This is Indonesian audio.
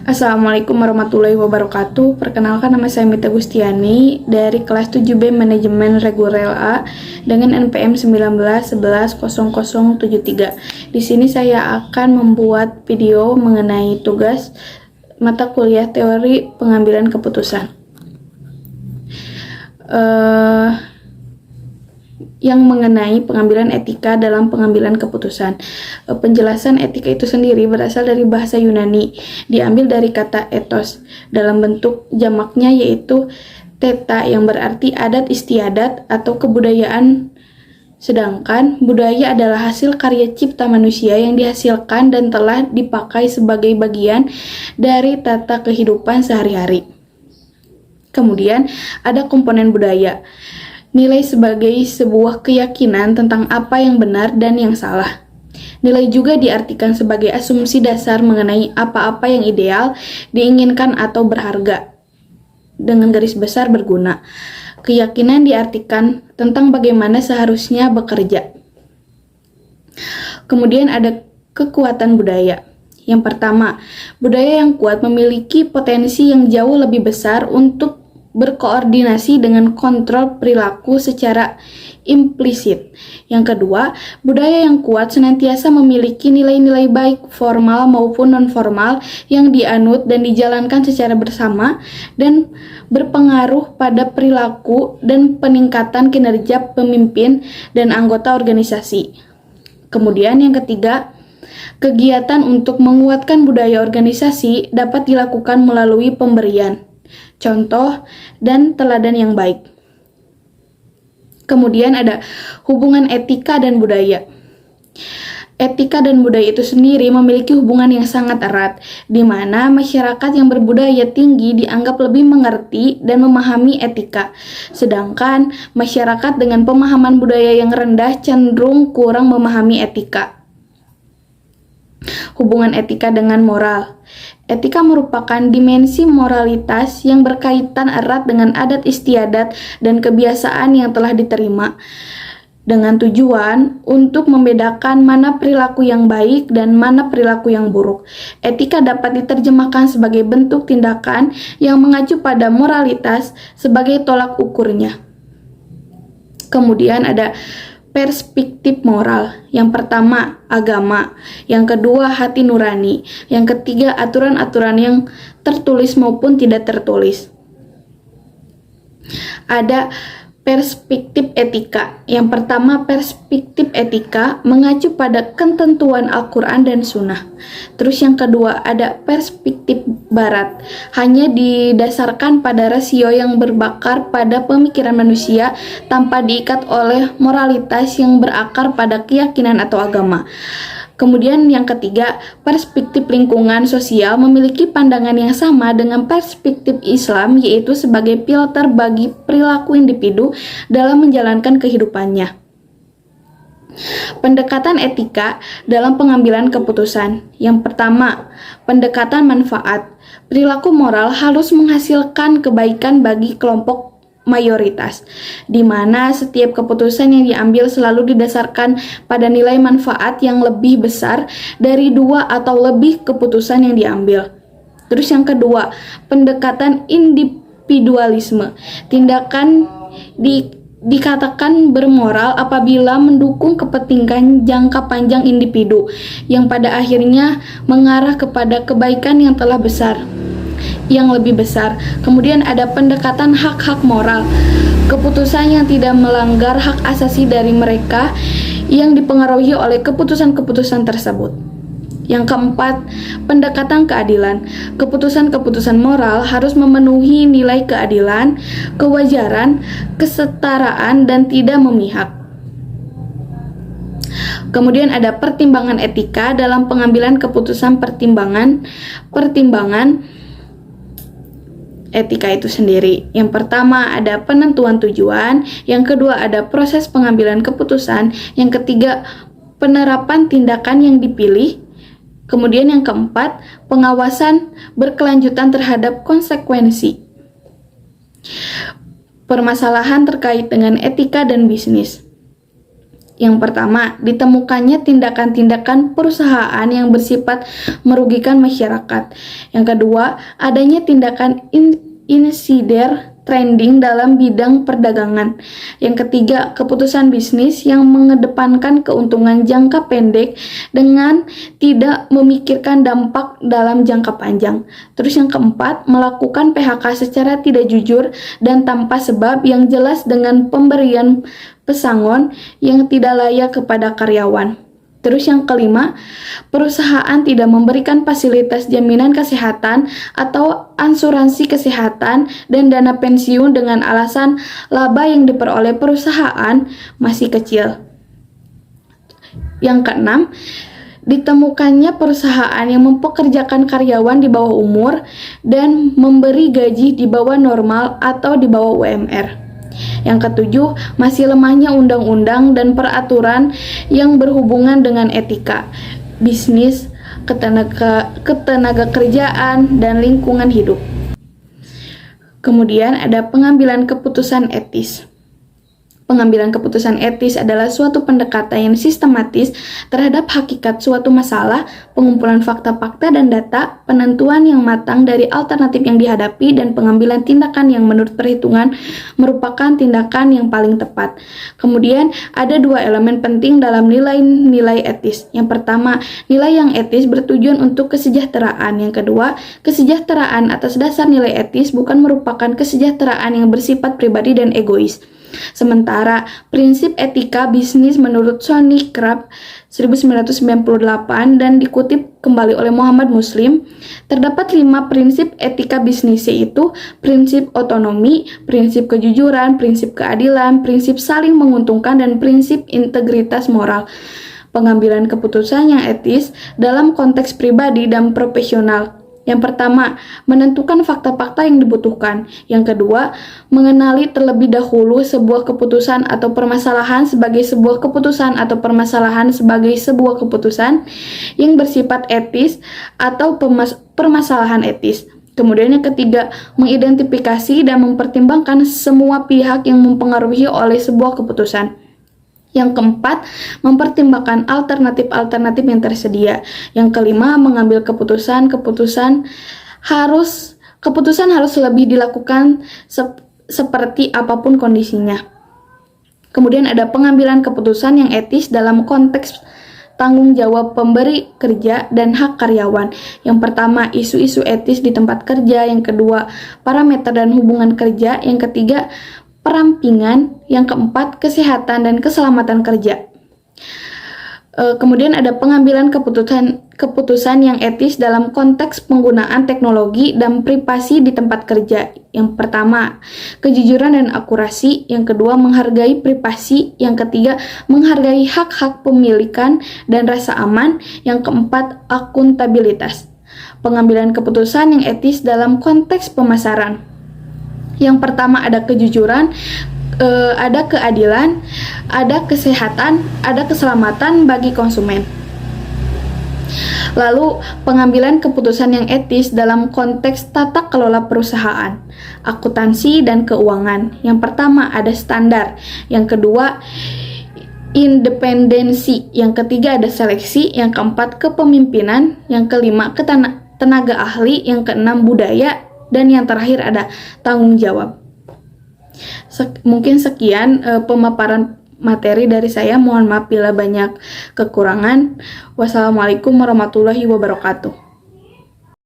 Assalamualaikum warahmatullahi wabarakatuh. Perkenalkan, nama saya Mita Gustiani dari kelas 7B Manajemen Reguler A dengan NPM 19110073. Di sini saya akan membuat video mengenai tugas mata kuliah teori pengambilan keputusan. Yang mengenai pengambilan etika dalam pengambilan keputusan. Penjelasan etika itu sendiri berasal dari bahasa Yunani, diambil dari kata ethos dalam bentuk jamaknya yaitu theta yang berarti adat istiadat atau kebudayaan, sedangkan budaya adalah hasil karya cipta manusia yang dihasilkan dan telah dipakai sebagai bagian dari tata kehidupan sehari-hari. Kemudian ada komponen budaya. Nilai sebagai sebuah keyakinan tentang apa yang benar dan yang salah. Nilai juga diartikan sebagai asumsi dasar mengenai apa-apa yang ideal, diinginkan atau berharga. Dengan garis besar berguna. Keyakinan diartikan tentang bagaimana seharusnya bekerja. Kemudian ada kekuatan budaya. Yang pertama, budaya yang kuat memiliki potensi yang jauh lebih besar untuk berkoordinasi dengan kontrol perilaku secara implisit. Yang kedua, budaya yang kuat senantiasa memiliki nilai-nilai baik formal maupun non-formal yang dianut dan dijalankan secara bersama dan berpengaruh pada perilaku dan peningkatan kinerja pemimpin dan anggota organisasi. Kemudian yang ketiga, kegiatan untuk menguatkan budaya organisasi dapat dilakukan melalui pemberian contoh dan teladan yang baik. Kemudian ada hubungan etika dan budaya. Etika dan budaya itu sendiri memiliki hubungan yang sangat erat, di mana masyarakat yang berbudaya tinggi dianggap lebih mengerti dan memahami etika, sedangkan masyarakat dengan pemahaman budaya yang rendah cenderung kurang memahami etika. Hubungan etika dengan moral. Etika merupakan dimensi moralitas yang berkaitan erat dengan adat istiadat dan kebiasaan yang telah diterima, dengan tujuan untuk membedakan mana perilaku yang baik dan mana perilaku yang buruk. Etika dapat diterjemahkan sebagai bentuk tindakan yang mengacu pada moralitas sebagai tolak ukurnya. Kemudian ada perspektif moral. Yang pertama, agama. Yang kedua, hati nurani. Yang ketiga, aturan-aturan yang tertulis maupun tidak tertulis. Ada perspektif etika. Yang pertama, perspektif etika mengacu pada ketentuan Al-Quran dan Sunnah. Terus yang kedua, ada perspektif barat. Hanya didasarkan pada rasio yang berbakar pada pemikiran manusia tanpa diikat oleh moralitas yang berakar pada keyakinan atau agama. Kemudian yang ketiga, perspektif lingkungan sosial memiliki pandangan yang sama dengan perspektif Islam, yaitu sebagai filter bagi perilaku individu dalam menjalankan kehidupannya. Pendekatan etika dalam pengambilan keputusan. Yang pertama, pendekatan manfaat. Perilaku moral harus menghasilkan kebaikan bagi kelompok mayoritas, di mana setiap keputusan yang diambil selalu didasarkan pada nilai manfaat yang lebih besar dari dua atau lebih keputusan yang diambil. Terus yang kedua, pendekatan individualisme. Tindakan dikatakan bermoral apabila mendukung kepentingan jangka panjang individu yang pada akhirnya mengarah kepada kebaikan yang telah besar, yang lebih besar. Kemudian ada pendekatan hak-hak moral. Keputusan yang tidak melanggar hak asasi dari mereka yang dipengaruhi oleh keputusan-keputusan tersebut. Yang keempat, pendekatan keadilan. Keputusan-keputusan moral harus memenuhi nilai keadilan, kewajaran, kesetaraan, dan tidak memihak. Kemudian ada pertimbangan etika dalam pengambilan keputusan. Pertimbangan etika itu sendiri. Yang pertama ada penentuan tujuan, yang kedua ada proses pengambilan keputusan, yang ketiga penerapan tindakan yang dipilih, kemudian yang keempat pengawasan berkelanjutan terhadap konsekuensi. Permasalahan terkait dengan etika dan bisnis. Yang pertama, ditemukannya tindakan-tindakan perusahaan yang bersifat merugikan masyarakat. Yang kedua, adanya tindakan insider trading dalam bidang perdagangan. Yang ketiga, keputusan bisnis yang mengedepankan keuntungan jangka pendek dengan tidak memikirkan dampak dalam jangka panjang. Terus yang keempat, melakukan PHK secara tidak jujur dan tanpa sebab yang jelas dengan pemberian pesangon yang tidak layak kepada karyawan. Terus yang kelima, perusahaan tidak memberikan fasilitas jaminan kesehatan atau asuransi kesehatan dan dana pensiun dengan alasan laba yang diperoleh perusahaan masih kecil. Yang keenam, ditemukannya perusahaan yang mempekerjakan karyawan di bawah umur dan memberi gaji di bawah normal atau di bawah UMR. Yang ketujuh, masih lemahnya undang-undang dan peraturan yang berhubungan dengan etika, bisnis, ketenaga kerjaan, dan lingkungan hidup. Kemudian ada pengambilan keputusan etis. Pengambilan keputusan etis adalah suatu pendekatan yang sistematis terhadap hakikat suatu masalah, pengumpulan fakta-fakta dan data, penentuan yang matang dari alternatif yang dihadapi, dan pengambilan tindakan yang menurut perhitungan merupakan tindakan yang paling tepat. Kemudian, ada dua elemen penting dalam nilai-nilai etis. Yang pertama, nilai yang etis bertujuan untuk kesejahteraan. Yang kedua, kesejahteraan atas dasar nilai etis bukan merupakan kesejahteraan yang bersifat pribadi dan egois. Sementara prinsip etika bisnis menurut Sonny Kraft 1998 dan dikutip kembali oleh Muhammad Muslim, terdapat 5 prinsip etika bisnis, yaitu prinsip otonomi, prinsip kejujuran, prinsip keadilan, prinsip saling menguntungkan, dan prinsip integritas moral. Pengambilan keputusan yang etis dalam konteks pribadi dan profesional. Yang pertama, menentukan fakta-fakta yang dibutuhkan. Yang kedua, mengenali terlebih dahulu sebuah keputusan atau permasalahan sebagai sebuah keputusan atau permasalahan sebagai sebuah keputusan yang bersifat etis atau permasalahan etis. Kemudian yang ketiga, mengidentifikasi dan mempertimbangkan semua pihak yang mempengaruhi oleh sebuah keputusan. Yang keempat, mempertimbangkan alternatif-alternatif yang tersedia. Yang kelima, mengambil keputusan harus lebih dilakukan seperti apapun kondisinya. Kemudian ada pengambilan keputusan yang etis dalam konteks tanggung jawab pemberi kerja dan hak karyawan. Yang pertama, isu-isu etis di tempat kerja. Yang kedua, parameter dan hubungan kerja. Yang ketiga, perampingan. Yang keempat, kesehatan dan keselamatan kerja. Kemudian ada pengambilan keputusan yang etis dalam konteks penggunaan teknologi dan privasi di tempat kerja. Yang pertama, kejujuran dan akurasi. Yang kedua, menghargai privasi. Yang ketiga, menghargai hak-hak pemilikan dan rasa aman. Yang keempat, akuntabilitas. Pengambilan keputusan yang etis dalam konteks pemasaran. Yang pertama ada kejujuran, ada keadilan, ada kesehatan, ada keselamatan bagi konsumen. Lalu pengambilan keputusan yang etis dalam konteks tata kelola perusahaan, akuntansi dan keuangan. Yang pertama ada standar, yang kedua independensi, yang ketiga ada seleksi, yang keempat kepemimpinan, yang kelima tenaga ahli, yang keenam budaya, dan yang terakhir ada tanggung jawab. Mungkin sekian pemaparan materi dari saya. Mohon maaf bila banyak kekurangan. Wassalamualaikum warahmatullahi wabarakatuh.